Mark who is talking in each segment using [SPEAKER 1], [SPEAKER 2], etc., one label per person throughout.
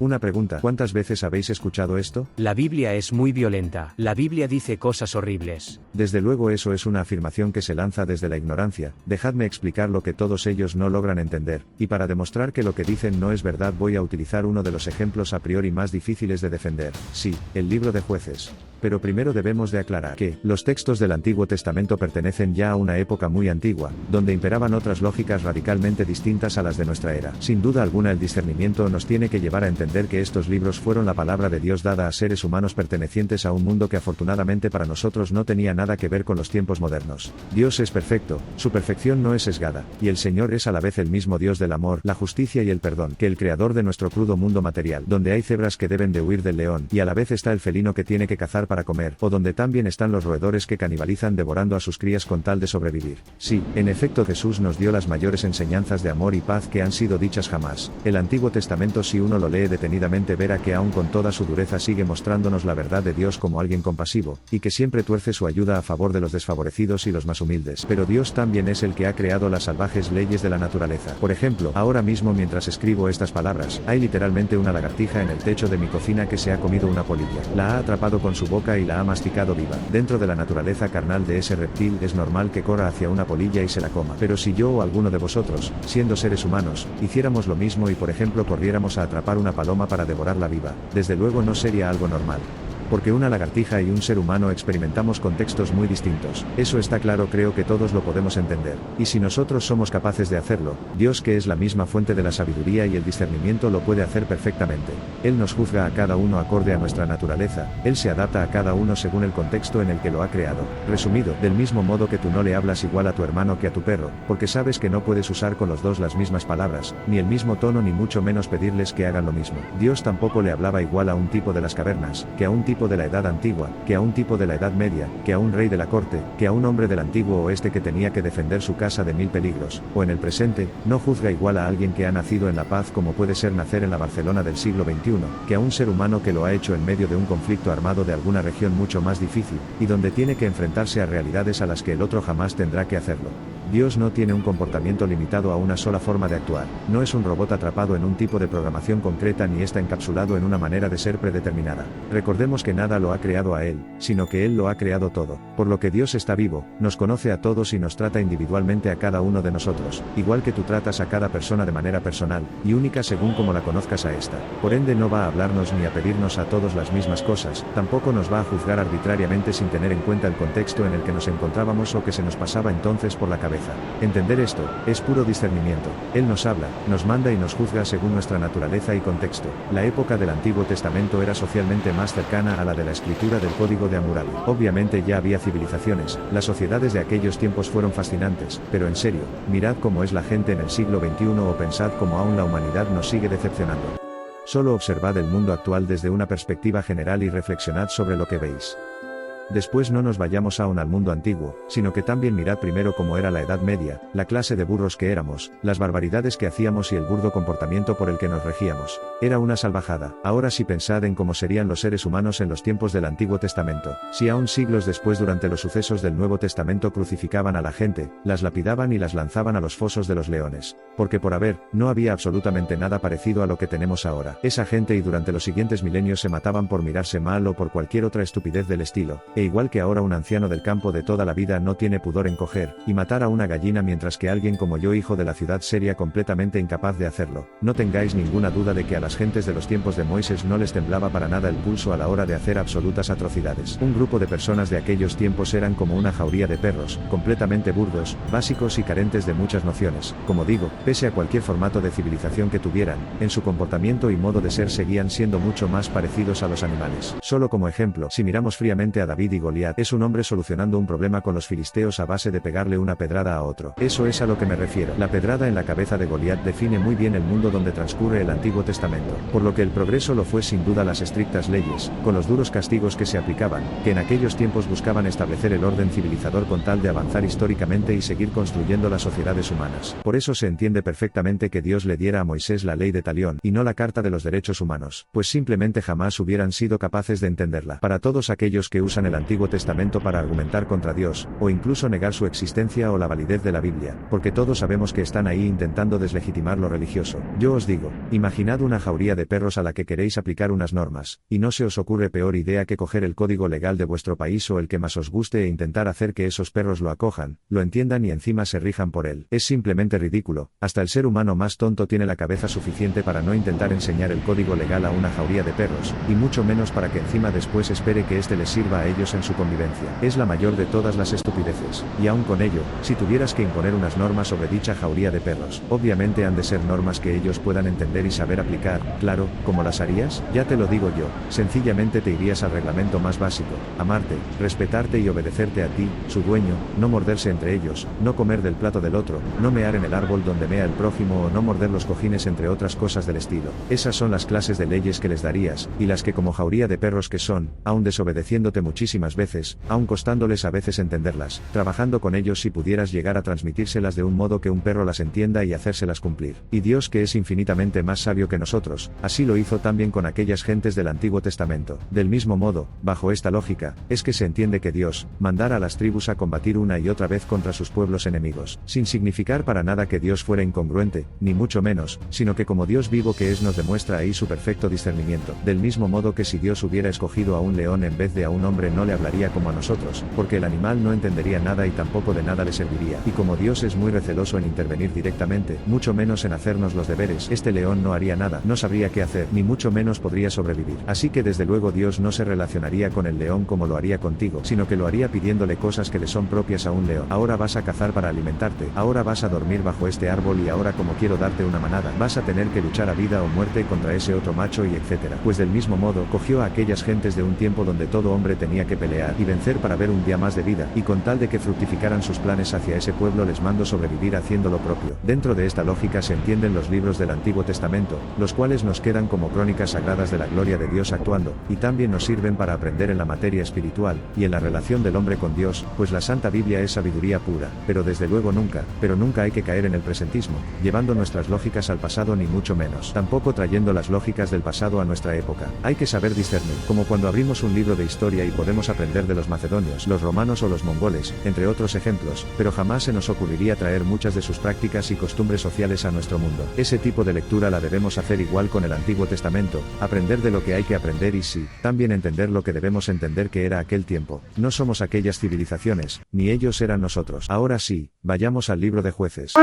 [SPEAKER 1] Una pregunta, ¿cuántas veces habéis escuchado esto?
[SPEAKER 2] La Biblia es muy violenta. La Biblia dice cosas horribles.
[SPEAKER 1] Desde luego eso es una afirmación que se lanza desde la ignorancia. Dejadme explicar lo que todos ellos no logran entender, y para demostrar que lo que dicen no es verdad voy a utilizar uno de los ejemplos a priori más difíciles de defender. Sí, el libro de Jueces. Pero primero debemos de aclarar que los textos del Antiguo Testamento pertenecen ya a una época muy antigua, donde imperaban otras lógicas radicalmente distintas a las de nuestra era. Sin duda alguna el discernimiento nos tiene que llevar a entender que estos libros fueron la palabra de Dios dada a seres humanos pertenecientes a un mundo que afortunadamente para nosotros no tenía nada que ver con los tiempos modernos. Dios es perfecto, su perfección no es sesgada, y el Señor es a la vez el mismo Dios del amor, la justicia y el perdón, que el creador de nuestro crudo mundo material, donde hay cebras que deben de huir del león, y a la vez está el felino que tiene que cazar para comer, o donde también están los roedores que canibalizan devorando a sus crías con tal de sobrevivir. Sí, en efecto Jesús nos dio las mayores enseñanzas de amor y paz que han sido dichas jamás. El Antiguo Testamento, si uno lo lee detenidamente, verá que aún con toda su dureza sigue mostrándonos la verdad de Dios como alguien compasivo, y que siempre tuerce su ayuda a favor de los desfavorecidos y los más humildes. Pero Dios también es el que ha creado las salvajes leyes de la naturaleza. Por ejemplo, ahora mismo mientras escribo estas palabras, hay literalmente una lagartija en el techo de mi cocina que se ha comido una polilla. La ha atrapado con su boca y la ha masticado viva. Dentro de la naturaleza carnal de ese reptil es normal que corra hacia una polilla y se la coma. Pero si yo o alguno de vosotros, siendo seres humanos, hiciéramos lo mismo y por ejemplo corriéramos a atrapar una paloma para devorarla viva, desde luego no sería algo normal. Porque una lagartija y un ser humano experimentamos contextos muy distintos. Eso está claro, creo que todos lo podemos entender. Y si nosotros somos capaces de hacerlo, Dios, que es la misma fuente de la sabiduría y el discernimiento, lo puede hacer perfectamente. Él nos juzga a cada uno acorde a nuestra naturaleza, Él se adapta a cada uno según el contexto en el que lo ha creado. Resumido, del mismo modo que tú no le hablas igual a tu hermano que a tu perro, porque sabes que no puedes usar con los dos las mismas palabras, ni el mismo tono, ni mucho menos pedirles que hagan lo mismo. Dios tampoco le hablaba igual a un tipo de las cavernas, que a un tipo de la Edad Antigua, que a un tipo de la Edad Media, que a un rey de la corte, que a un hombre del Antiguo Oeste que tenía que defender su casa de 1000 peligros, o en el presente, no juzga igual a alguien que ha nacido en la paz como puede ser nacer en la Barcelona del siglo XXI, que a un ser humano que lo ha hecho en medio de un conflicto armado de alguna región mucho más difícil, y donde tiene que enfrentarse a realidades a las que el otro jamás tendrá que hacerlo. Dios no tiene un comportamiento limitado a una sola forma de actuar, no es un robot atrapado en un tipo de programación concreta ni está encapsulado en una manera de ser predeterminada. Recordemos que nada lo ha creado a Él, sino que Él lo ha creado todo, por lo que Dios está vivo, nos conoce a todos y nos trata individualmente a cada uno de nosotros, igual que tú tratas a cada persona de manera personal, y única según como la conozcas a esta. Por ende no va a hablarnos ni a pedirnos a todos las mismas cosas, tampoco nos va a juzgar arbitrariamente sin tener en cuenta el contexto en el que nos encontrábamos o que se nos pasaba entonces por la cabeza. Entender esto, es puro discernimiento. Él nos habla, nos manda y nos juzga según nuestra naturaleza y contexto. La época del Antiguo Testamento era socialmente más cercana a la de la escritura del Código de Hammurabi. Obviamente ya había civilizaciones, las sociedades de aquellos tiempos fueron fascinantes, pero en serio, mirad cómo es la gente en el siglo XXI o pensad cómo aún la humanidad nos sigue decepcionando. Solo observad el mundo actual desde una perspectiva general y reflexionad sobre lo que veis. Después no nos vayamos aún al mundo antiguo, sino que también mirad primero cómo era la Edad Media, la clase de burros que éramos, las barbaridades que hacíamos y el burdo comportamiento por el que nos regíamos. Era una salvajada. Ahora sí pensad en cómo serían los seres humanos en los tiempos del Antiguo Testamento. Si aún siglos después durante los sucesos del Nuevo Testamento crucificaban a la gente, las lapidaban y las lanzaban a los fosos de los leones. Porque por haber, no había absolutamente nada parecido a lo que tenemos ahora. Esa gente y durante los siguientes milenios se mataban por mirarse mal o por cualquier otra estupidez del estilo. Igual que ahora un anciano del campo de toda la vida no tiene pudor en coger y matar a una gallina mientras que alguien como yo, hijo de la ciudad, sería completamente incapaz de hacerlo. No tengáis ninguna duda de que a las gentes de los tiempos de Moisés no les temblaba para nada el pulso a la hora de hacer absolutas atrocidades. Un grupo de personas de aquellos tiempos eran como una jauría de perros, completamente burdos, básicos y carentes de muchas nociones. Como digo, pese a cualquier formato de civilización que tuvieran, en su comportamiento y modo de ser seguían siendo mucho más parecidos a los animales. Solo como ejemplo, si miramos fríamente a David y Goliat, es un hombre solucionando un problema con los filisteos a base de pegarle una pedrada a otro. Eso es a lo que me refiero. La pedrada en la cabeza de Goliat define muy bien el mundo donde transcurre el Antiguo Testamento, por lo que el progreso lo fue sin duda las estrictas leyes, con los duros castigos que se aplicaban, que en aquellos tiempos buscaban establecer el orden civilizador con tal de avanzar históricamente y seguir construyendo las sociedades humanas. Por eso se entiende perfectamente que Dios le diera a Moisés la ley de Talión y no la Carta de los Derechos Humanos, pues simplemente jamás hubieran sido capaces de entenderla. Para todos aquellos que usan el el Antiguo Testamento para argumentar contra Dios, o incluso negar su existencia o la validez de la Biblia, porque todos sabemos que están ahí intentando deslegitimar lo religioso. Yo os digo, imaginad una jauría de perros a la que queréis aplicar unas normas, y no se os ocurre peor idea que coger el código legal de vuestro país o el que más os guste e intentar hacer que esos perros lo acojan, lo entiendan y encima se rijan por él. Es simplemente ridículo. Hasta el ser humano más tonto tiene la cabeza suficiente para no intentar enseñar el código legal a una jauría de perros, y mucho menos para que encima después espere que éste les sirva a ellos en su convivencia. Es la mayor de todas las estupideces. Y aun con ello, si tuvieras que imponer unas normas sobre dicha jauría de perros, obviamente han de ser normas que ellos puedan entender y saber aplicar. Claro, ¿cómo las harías? Ya te lo digo yo, sencillamente te irías al reglamento más básico: amarte, respetarte y obedecerte a ti, su dueño, no morderse entre ellos, no comer del plato del otro, no mear en el árbol donde mea el prójimo o no morder los cojines, entre otras cosas del estilo. Esas son las clases de leyes que les darías, y las que como jauría de perros que son, aun desobedeciéndote muchísimas veces, aun costándoles a veces entenderlas, trabajando con ellos si pudieras llegar a transmitírselas de un modo que un perro las entienda y hacérselas cumplir. Y Dios, que es infinitamente más sabio que nosotros, así lo hizo también con aquellas gentes del Antiguo Testamento. Del mismo modo, bajo esta lógica, es que se entiende que Dios mandara a las tribus a combatir una y otra vez contra sus pueblos enemigos, sin significar para nada que Dios fuera incongruente, ni mucho menos, sino que como Dios vivo que es nos demuestra ahí su perfecto discernimiento. Del mismo modo que si Dios hubiera escogido a un león en vez de a un hombre no le hablaría como a nosotros, porque el animal no entendería nada y tampoco de nada le serviría. Y como Dios es muy receloso en intervenir directamente, mucho menos en hacernos los deberes, este león no haría nada, no sabría qué hacer, ni mucho menos podría sobrevivir. Así que desde luego Dios no se relacionaría con el león como lo haría contigo, sino que lo haría pidiéndole cosas que le son propias a un león. Ahora vas a cazar para alimentarte, ahora vas a dormir bajo este árbol y ahora como quiero darte una manada, vas a tener que luchar a vida o muerte contra ese otro macho y etcétera. Pues del mismo modo, cogió a aquellas gentes de un tiempo donde todo hombre tenía que pelear y vencer para ver un día más de vida, y con tal de que fructificaran sus planes hacia ese pueblo les mandó sobrevivir haciendo lo propio. Dentro de esta lógica se entienden los libros del Antiguo Testamento, los cuales nos quedan como crónicas sagradas de la gloria de Dios actuando, y también nos sirven para aprender en la materia espiritual, y en la relación del hombre con Dios, pues la Santa Biblia es sabiduría pura, pero desde luego nunca hay que caer en el presentismo, llevando nuestras lógicas al pasado ni mucho menos, tampoco trayendo las lógicas del pasado a nuestra época. Hay que saber discernir, como cuando abrimos un libro de historia y podemos aprender de los macedonios, los romanos o los mongoles, entre otros ejemplos, pero jamás se nos ocurriría traer muchas de sus prácticas y costumbres sociales a nuestro mundo. Ese tipo de lectura la debemos hacer igual con el Antiguo Testamento, aprender de lo que hay que aprender y sí, también entender lo que debemos entender que era aquel tiempo. No somos aquellas civilizaciones, ni ellos eran nosotros. Ahora sí, vayamos al libro de Jueces.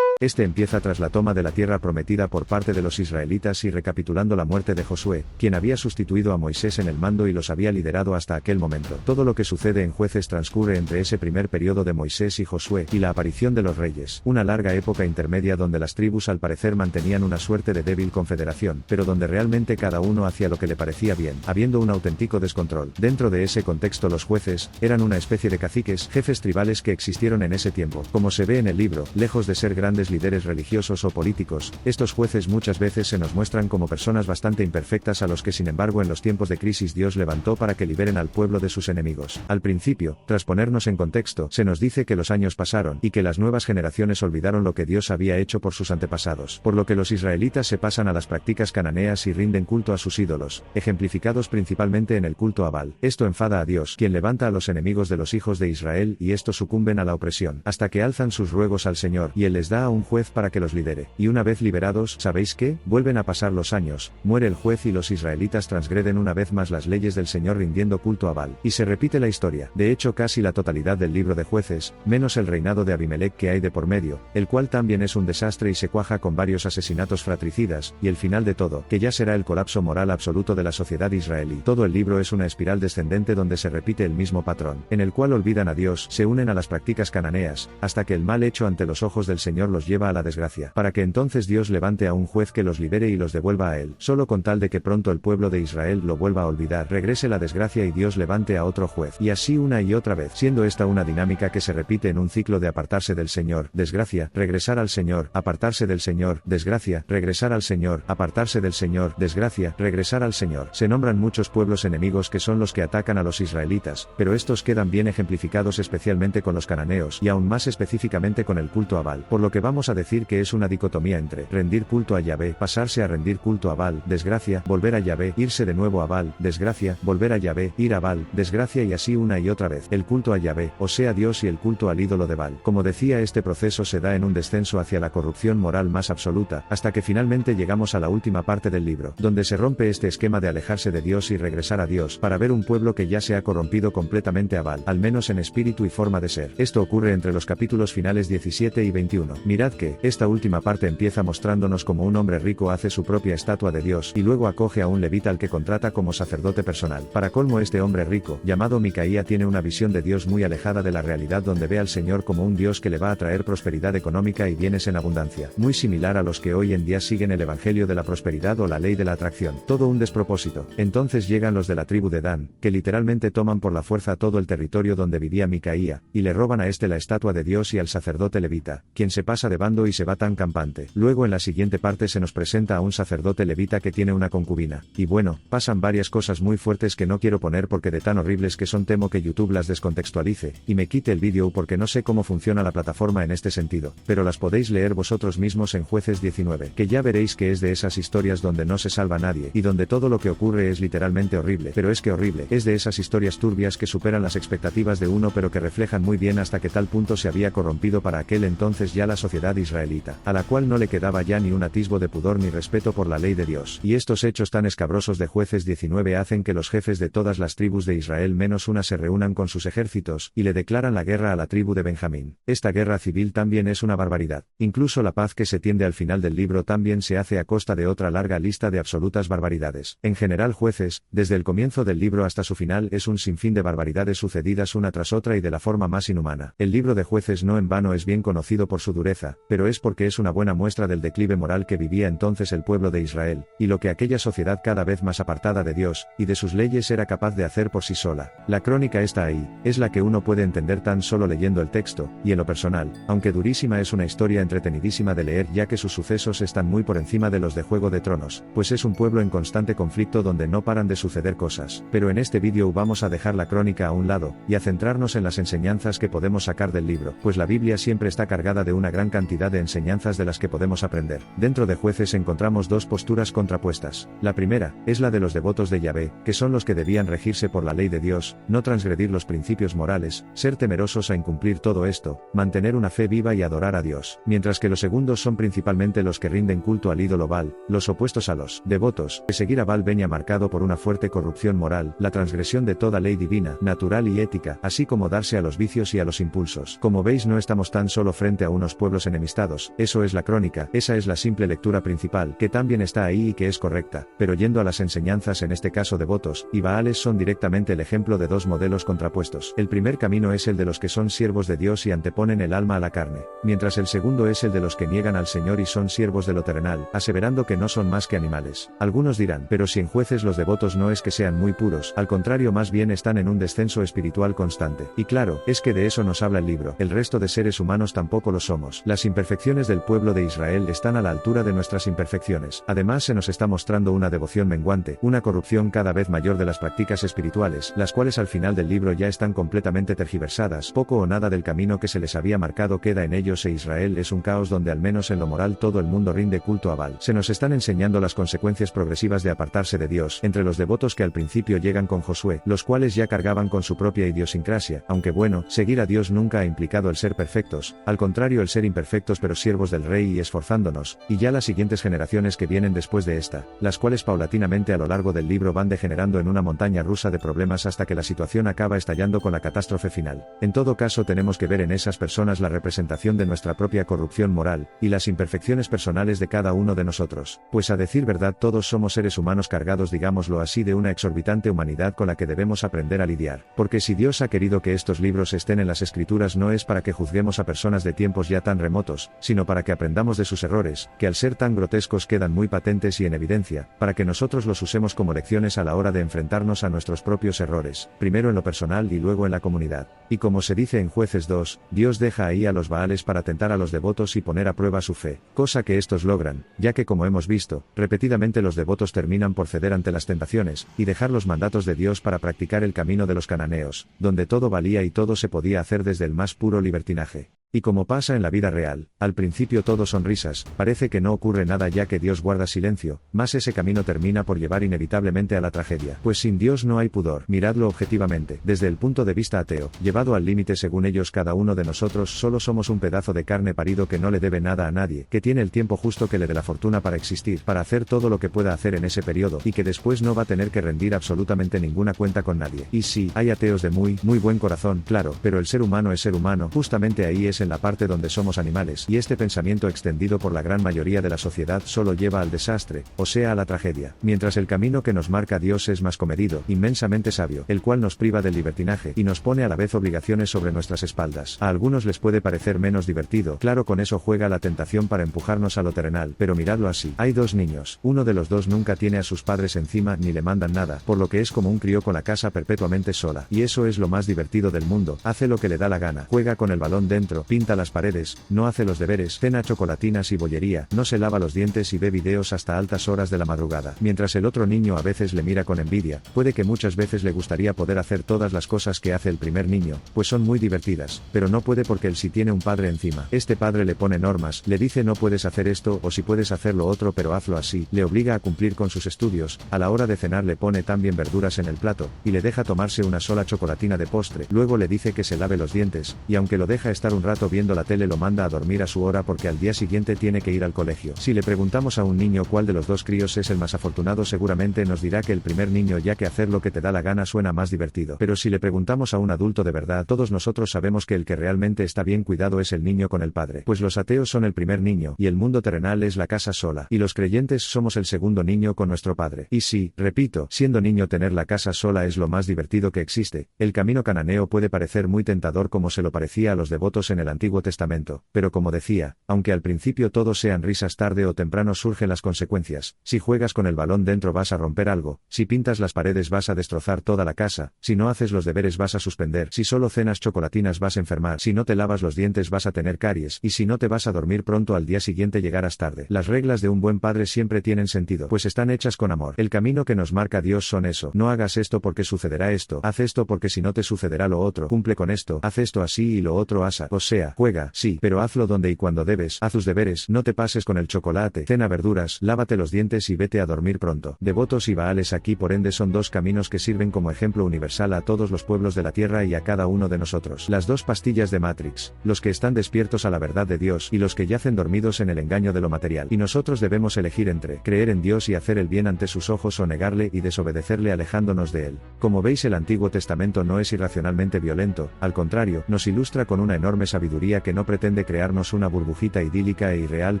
[SPEAKER 1] Este empieza tras la toma de la tierra prometida por parte de los israelitas y recapitulando la muerte de Josué, quien había sustituido a Moisés en el mando y los había liderado hasta aquel momento. Todo lo que sucede en Jueces transcurre entre ese primer periodo de Moisés y Josué y la aparición de los reyes, una larga época intermedia donde las tribus al parecer mantenían una suerte de débil confederación, pero donde realmente cada uno hacía lo que le parecía bien, habiendo un auténtico descontrol. Dentro de ese contexto los jueces eran una especie de caciques, jefes tribales que existieron en ese tiempo. Como se ve en el libro, lejos de ser grandes líderes religiosos o políticos, estos jueces muchas veces se nos muestran como personas bastante imperfectas a los que sin embargo en los tiempos de crisis Dios levantó para que liberen al pueblo de sus enemigos. Al principio, tras ponernos en contexto, se nos dice que los años pasaron y que las nuevas generaciones olvidaron lo que Dios había hecho por sus antepasados, por lo que los israelitas se pasan a las prácticas cananeas y rinden culto a sus ídolos, ejemplificados principalmente en el culto a Baal. Esto enfada a Dios, quien levanta a los enemigos de los hijos de Israel y estos sucumben a la opresión, hasta que alzan sus ruegos al Señor y Él les da a un juez para que los lidere. Y una vez liberados, ¿sabéis qué? Vuelven a pasar los años, muere el juez y los israelitas transgreden una vez más las leyes del Señor rindiendo culto a Baal. Y se repite la historia. De hecho casi la totalidad del libro de Jueces, menos el reinado de Abimelec que hay de por medio, el cual también es un desastre y se cuaja con varios asesinatos fratricidas, y el final de todo, que ya será el colapso moral absoluto de la sociedad israelí. Todo el libro es una espiral descendente donde se repite el mismo patrón, en el cual olvidan a Dios, se unen a las prácticas cananeas, hasta que el mal hecho ante los ojos del Señor los lleva a la desgracia, para que entonces Dios levante a un juez que los libere y los devuelva a él, solo con tal de que pronto el pueblo de Israel lo vuelva a olvidar, regrese la desgracia y Dios levante a otro juez, y así una y otra vez, siendo esta una dinámica que se repite en un ciclo de apartarse del Señor, desgracia, regresar al Señor, apartarse del Señor, desgracia, regresar al Señor, apartarse del Señor, desgracia, regresar al Señor. Se nombran muchos pueblos enemigos que son los que atacan a los israelitas, pero estos quedan bien ejemplificados especialmente con los cananeos y aún más específicamente con el culto a Baal, por lo que vamos Vamos a decir que es una dicotomía entre rendir culto a Yahvé, pasarse a rendir culto a Baal, desgracia, volver a Yahvé, irse de nuevo a Baal, desgracia, volver a Yahvé, ir a Baal, desgracia y así una y otra vez. El culto a Yahvé, o sea Dios, y el culto al ídolo de Baal. Como decía, este proceso se da en un descenso hacia la corrupción moral más absoluta, hasta que finalmente llegamos a la última parte del libro, donde se rompe este esquema de alejarse de Dios y regresar a Dios, para ver un pueblo que ya se ha corrompido completamente a Baal, al menos en espíritu y forma de ser. Esto ocurre entre los capítulos finales 17 y 21. Mirad que, esta última parte empieza mostrándonos como un hombre rico hace su propia estatua de Dios, y luego acoge a un levita al que contrata como sacerdote personal. Para colmo, este hombre rico, llamado Micaía, tiene una visión de Dios muy alejada de la realidad, donde ve al Señor como un Dios que le va a traer prosperidad económica y bienes en abundancia, muy similar a los que hoy en día siguen el evangelio de la prosperidad o la ley de la atracción. Todo un despropósito. Entonces llegan los de la tribu de Dan, que literalmente toman por la fuerza todo el territorio donde vivía Micaía, y le roban a este la estatua de Dios y al sacerdote levita, quien se pasa de bando y se va tan campante. Luego en la siguiente parte se nos presenta a un sacerdote levita que tiene una concubina, y bueno, pasan varias cosas muy fuertes que no quiero poner porque de tan horribles que son temo que YouTube las descontextualice, y me quite el vídeo porque no sé cómo funciona la plataforma en este sentido, pero las podéis leer vosotros mismos en Jueces 19, que ya veréis que es de esas historias donde no se salva nadie, y donde todo lo que ocurre es literalmente horrible, pero es que horrible, es de esas historias turbias que superan las expectativas de uno pero que reflejan muy bien hasta qué tal punto se había corrompido para aquel entonces ya la sociedad israelita, a la cual no le quedaba ya ni un atisbo de pudor ni respeto por la ley de Dios. Y estos hechos tan escabrosos de Jueces 19 hacen que los jefes de todas las tribus de Israel menos una se reúnan con sus ejércitos, y le declaran la guerra a la tribu de Benjamín. Esta guerra civil también es una barbaridad. Incluso la paz que se tiende al final del libro también se hace a costa de otra larga lista de absolutas barbaridades. En general, Jueces, desde el comienzo del libro hasta su final, es un sinfín de barbaridades sucedidas una tras otra y de la forma más inhumana. El libro de Jueces no en vano es bien conocido por su dureza, pero es porque es una buena muestra del declive moral que vivía entonces el pueblo de Israel, y lo que aquella sociedad cada vez más apartada de Dios, y de sus leyes era capaz de hacer por sí sola. La crónica está ahí, es la que uno puede entender tan solo leyendo el texto, y en lo personal, aunque durísima, es una historia entretenidísima de leer ya que sus sucesos están muy por encima de los de Juego de Tronos, pues es un pueblo en constante conflicto donde no paran de suceder cosas. Pero en este vídeo vamos a dejar la crónica a un lado, y a centrarnos en las enseñanzas que podemos sacar del libro, pues la Biblia siempre está cargada de una gran cantidad de enseñanzas de las que podemos aprender. Dentro de Jueces encontramos dos posturas contrapuestas. La primera, es la de los devotos de Yahvé, que son los que debían regirse por la ley de Dios, no transgredir los principios morales, ser temerosos a incumplir todo esto, mantener una fe viva y adorar a Dios. Mientras que los segundos son principalmente los que rinden culto al ídolo Baal, los opuestos a los devotos, que seguir a Baal venía marcado por una fuerte corrupción moral, la transgresión de toda ley divina, natural y ética, así como darse a los vicios y a los impulsos. Como veis, no estamos tan solo frente a unos pueblos enemistados, eso es la crónica, esa es la simple lectura principal, que también está ahí y que es correcta, pero yendo a las enseñanzas, en este caso devotos y Baales son directamente el ejemplo de dos modelos contrapuestos. El primer camino es el de los que son siervos de Dios y anteponen el alma a la carne, mientras el segundo es el de los que niegan al Señor y son siervos de lo terrenal, aseverando que no son más que animales. Algunos dirán, pero si en Jueces los devotos no es que sean muy puros, al contrario, más bien están en un descenso espiritual constante. Y claro, es que de eso nos habla el libro. El resto de seres humanos tampoco lo somos. Las imperfecciones del pueblo de Israel están a la altura de nuestras imperfecciones. Además, se nos está mostrando una devoción menguante, una corrupción cada vez mayor de las prácticas espirituales, las cuales al final del libro ya están completamente tergiversadas. Poco o nada del camino que se les había marcado queda en ellos, e Israel es un caos donde al menos en lo moral todo el mundo rinde culto a Baal. Se nos están enseñando las consecuencias progresivas de apartarse de Dios, entre los devotos que al principio llegan con Josué, los cuales ya cargaban con su propia idiosincrasia, aunque bueno, seguir a Dios nunca ha implicado el ser perfectos, al contrario, el ser imperfectos pero siervos del Rey y esforzándonos, y ya las siguientes generaciones que vienen después de esta, las cuales paulatinamente a lo largo del libro van degenerando en una montaña rusa de problemas hasta que la situación acaba estallando con la catástrofe final. En todo caso, tenemos que ver en esas personas la representación de nuestra propia corrupción moral, y las imperfecciones personales de cada uno de nosotros, pues a decir verdad todos somos seres humanos cargados, digámoslo así, de una exorbitante humanidad con la que debemos aprender a lidiar, porque si Dios ha querido que estos libros estén en las Escrituras no es para que juzguemos a personas de tiempos ya tan remotos, sino para que aprendamos de sus errores, que al ser tan grotescos quedan muy patentes y en evidencia, para que nosotros los usemos como lecciones a la hora de enfrentarnos a nuestros propios errores, primero en lo personal y luego en la comunidad. Y como se dice en Jueces 2, Dios deja ahí a los Baales para tentar a los devotos y poner a prueba su fe, cosa que estos logran, ya que como hemos visto, repetidamente los devotos terminan por ceder ante las tentaciones, y dejar los mandatos de Dios para practicar el camino de los cananeos, donde todo valía y todo se podía hacer desde el más puro libertinaje. Y como pasa en la vida real, al principio todo son risas, parece que no ocurre nada ya que Dios guarda silencio, mas ese camino termina por llevar inevitablemente a la tragedia. Pues sin Dios no hay pudor, miradlo objetivamente, desde el punto de vista ateo, llevado al límite según ellos cada uno de nosotros solo somos un pedazo de carne parido que no le debe nada a nadie, que tiene el tiempo justo que le dé la fortuna para existir, para hacer todo lo que pueda hacer en ese periodo, y que después no va a tener que rendir absolutamente ninguna cuenta con nadie. Y sí, hay ateos de muy buen corazón, claro, pero el ser humano es ser humano, justamente ahí es en la parte donde somos animales, y este pensamiento extendido por la gran mayoría de la sociedad solo lleva al desastre, o sea a la tragedia, mientras el camino que nos marca Dios es más comedido, inmensamente sabio, el cual nos priva del libertinaje, y nos pone a la vez obligaciones sobre nuestras espaldas. A algunos les puede parecer menos divertido, claro, con eso juega la tentación para empujarnos a lo terrenal, pero miradlo así, hay dos niños, uno de los dos nunca tiene a sus padres encima ni le mandan nada, por lo que es como un crío con la casa perpetuamente sola, y eso es lo más divertido del mundo, hace lo que le da la gana, juega con el balón dentro, pinta las paredes, no hace los deberes, cena chocolatinas y bollería, no se lava los dientes y ve videos hasta altas horas de la madrugada, mientras el otro niño a veces le mira con envidia, puede que muchas veces le gustaría poder hacer todas las cosas que hace el primer niño, pues son muy divertidas, pero no puede porque él sí tiene un padre encima, este padre le pone normas, le dice no puedes hacer esto o si puedes hacer lo otro pero hazlo así, le obliga a cumplir con sus estudios, a la hora de cenar le pone también verduras en el plato, y le deja tomarse una sola chocolatina de postre, luego le dice que se lave los dientes, y aunque lo deja estar un rato viendo la tele lo manda a dormir a su hora porque al día siguiente tiene que ir al colegio. Si le preguntamos a un niño cuál de los dos críos es el más afortunado seguramente nos dirá que el primer niño, ya que hacer lo que te da la gana suena más divertido. Pero si le preguntamos a un adulto de verdad, todos nosotros sabemos que el que realmente está bien cuidado es el niño con el padre. Pues los ateos son el primer niño, y el mundo terrenal es la casa sola, y los creyentes somos el segundo niño con nuestro padre. Y sí, repito, siendo niño tener la casa sola es lo más divertido que existe. El camino cananeo puede parecer muy tentador como se lo parecía a los devotos en el Antiguo Testamento, pero como decía, aunque al principio todos sean risas, tarde o temprano surgen las consecuencias. Si juegas con el balón dentro vas a romper algo, si pintas las paredes vas a destrozar toda la casa, si no haces los deberes vas a suspender, si solo cenas chocolatinas vas a enfermar, si no te lavas los dientes vas a tener caries, y si no te vas a dormir pronto al día siguiente llegarás tarde. Las reglas de un buen padre siempre tienen sentido, pues están hechas con amor. El camino que nos marca Dios son eso: no hagas esto porque sucederá esto, haz esto porque si no te sucederá lo otro, cumple con esto, haz esto así y lo otro asa, o sea, juega, sí, pero hazlo donde y cuando debes, haz tus deberes, no te pases con el chocolate, cena verduras, lávate los dientes y vete a dormir pronto. Devotos y Baales aquí por ende son dos caminos que sirven como ejemplo universal a todos los pueblos de la tierra y a cada uno de nosotros. Las dos pastillas de Matrix, los que están despiertos a la verdad de Dios y los que yacen dormidos en el engaño de lo material. Y nosotros debemos elegir entre creer en Dios y hacer el bien ante sus ojos o negarle y desobedecerle alejándonos de él. Como veis, el Antiguo Testamento no es irracionalmente violento, al contrario, nos ilustra con una enorme sabiduría que no pretende crearnos una burbujita idílica e irreal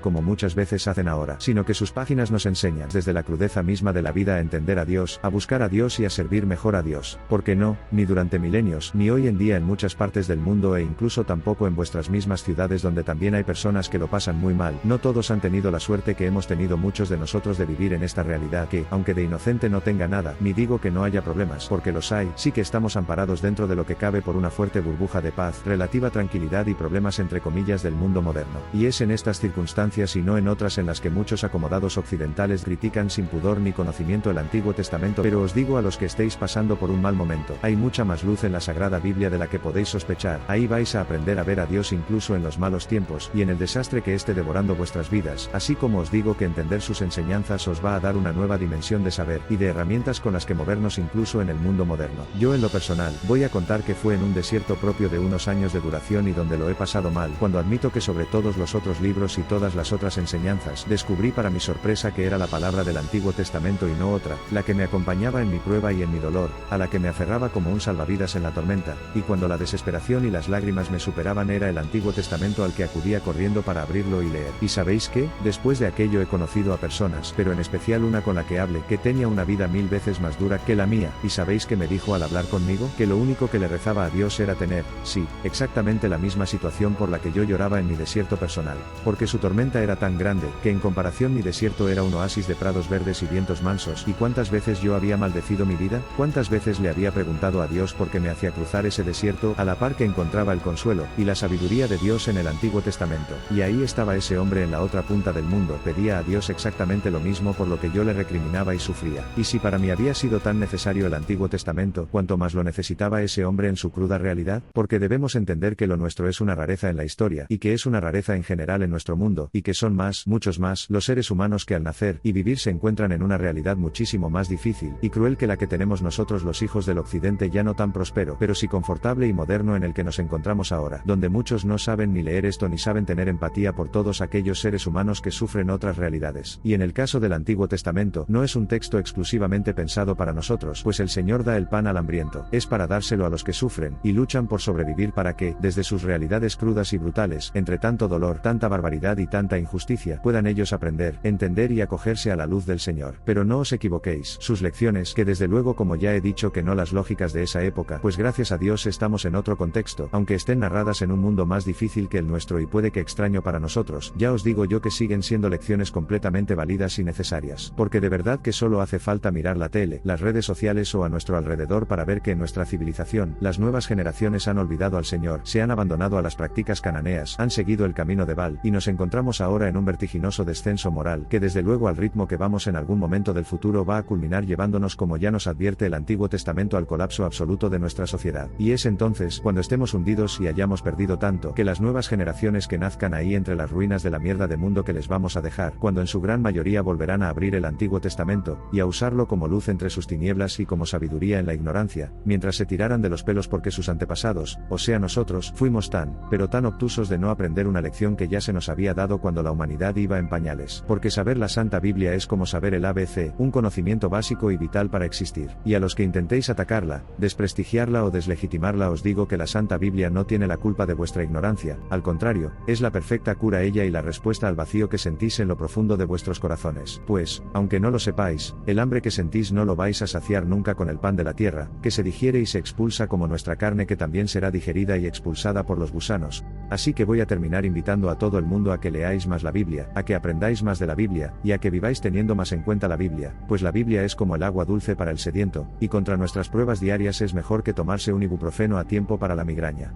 [SPEAKER 1] como muchas veces hacen ahora, sino que sus páginas nos enseñan desde la crudeza misma de la vida a entender a Dios, a buscar a Dios y a servir mejor a Dios. Porque no, ni durante milenios, ni hoy en día en muchas partes del mundo e incluso tampoco en vuestras mismas ciudades donde también hay personas que lo pasan muy mal, no todos han tenido la suerte que hemos tenido muchos de nosotros de vivir en esta realidad que, aunque de inocente no tenga nada, ni digo que no haya problemas, porque los hay, sí que estamos amparados dentro de lo que cabe por una fuerte burbuja de paz, relativa tranquilidad y problemas entre comillas del mundo moderno. Y es en estas circunstancias y no en otras en las que muchos acomodados occidentales critican sin pudor ni conocimiento el Antiguo Testamento, pero os digo a los que estéis pasando por un mal momento, hay mucha más luz en la Sagrada Biblia de la que podéis sospechar, ahí vais a aprender a ver a Dios incluso en los malos tiempos, y en el desastre que esté devorando vuestras vidas, así como os digo que entender sus enseñanzas os va a dar una nueva dimensión de saber, y de herramientas con las que movernos incluso en el mundo moderno. Yo en lo personal, voy a contar que fue en un desierto propio de unos años de duración y donde lo he pasado mal, cuando admito que sobre todos los otros libros y todas las otras enseñanzas, descubrí para mi sorpresa que era la palabra del Antiguo Testamento y no otra, la que me acompañaba en mi prueba y en mi dolor, a la que me aferraba como un salvavidas en la tormenta, y cuando la desesperación y las lágrimas me superaban era el Antiguo Testamento al que acudía corriendo para abrirlo y leer. ¿Y sabéis qué? Después de aquello he conocido a personas, pero en especial una con la que hablé, que tenía una vida 1000 veces más dura que la mía, y ¿sabéis qué me dijo al hablar conmigo? Que lo único que le rezaba a Dios era tener, sí, exactamente la misma situación por la que yo lloraba en mi desierto personal, porque su tormenta era tan grande, que en comparación mi desierto era un oasis de prados verdes y vientos mansos. ¿Y cuántas veces yo había maldecido mi vida? ¿Cuántas veces le había preguntado a Dios por qué me hacía cruzar ese desierto, a la par que encontraba el consuelo y la sabiduría de Dios en el Antiguo Testamento? Y ahí estaba ese hombre en la otra punta del mundo, pedía a Dios exactamente lo mismo por lo que yo le recriminaba y sufría. Y si para mí había sido tan necesario el Antiguo Testamento, ¿cuánto más lo necesitaba ese hombre en su cruda realidad? Porque debemos entender que lo nuestro es una rareza en la historia, y que es una rareza en general en nuestro mundo, y que son más, muchos más, los seres humanos que al nacer y vivir se encuentran en una realidad muchísimo más difícil y cruel que la que tenemos nosotros los hijos del occidente, ya no tan próspero, pero sí confortable y moderno en el que nos encontramos ahora, donde muchos no saben ni leer esto ni saben tener empatía por todos aquellos seres humanos que sufren otras realidades. Y en el caso del Antiguo Testamento, no es un texto exclusivamente pensado para nosotros, pues el Señor da el pan al hambriento, es para dárselo a los que sufren y luchan por sobrevivir, para que, desde sus realidades crudas y brutales, entre tanto dolor, tanta barbaridad y tanta injusticia, puedan ellos aprender, entender y acogerse a la luz del Señor. Pero no os equivoquéis, sus lecciones, que desde luego, como ya he dicho, que no las lógicas de esa época, pues gracias a Dios estamos en otro contexto, aunque estén narradas en un mundo más difícil que el nuestro y puede que extraño para nosotros, ya os digo yo que siguen siendo lecciones completamente válidas y necesarias, porque de verdad que solo hace falta mirar la tele, las redes sociales o a nuestro alrededor para ver que en nuestra civilización, las nuevas generaciones han olvidado al Señor, se han abandonado a las prácticas cananeas, han seguido el camino de Baal, y nos encontramos ahora en un vertiginoso descenso moral, que desde luego al ritmo que vamos en algún momento del futuro va a culminar llevándonos, como ya nos advierte el Antiguo Testamento, al colapso absoluto de nuestra sociedad. Y es entonces, cuando estemos hundidos y hayamos perdido tanto, que las nuevas generaciones que nazcan ahí entre las ruinas de la mierda de mundo que les vamos a dejar, cuando en su gran mayoría volverán a abrir el Antiguo Testamento, y a usarlo como luz entre sus tinieblas y como sabiduría en la ignorancia, mientras se tiraran de los pelos porque sus antepasados, o sea nosotros, fuimos tan, pero tan obtusos de no aprender una lección que ya se nos había dado cuando la humanidad iba en pañales. Porque saber la Santa Biblia es como saber el ABC, un conocimiento básico y vital para existir. Y a los que intentéis atacarla, desprestigiarla o deslegitimarla, os digo que la Santa Biblia no tiene la culpa de vuestra ignorancia, al contrario, es la perfecta cura ella y la respuesta al vacío que sentís en lo profundo de vuestros corazones. Pues, aunque no lo sepáis, el hambre que sentís no lo vais a saciar nunca con el pan de la tierra, que se digiere y se expulsa como nuestra carne, que también será digerida y expulsada por los gusanos. Así que voy a terminar invitando a todo el mundo a que leáis más la Biblia, a que aprendáis más de la Biblia, y a que viváis teniendo más en cuenta la Biblia, pues la Biblia es como el agua dulce para el sediento, y contra nuestras pruebas diarias es mejor que tomarse un ibuprofeno a tiempo para la migraña.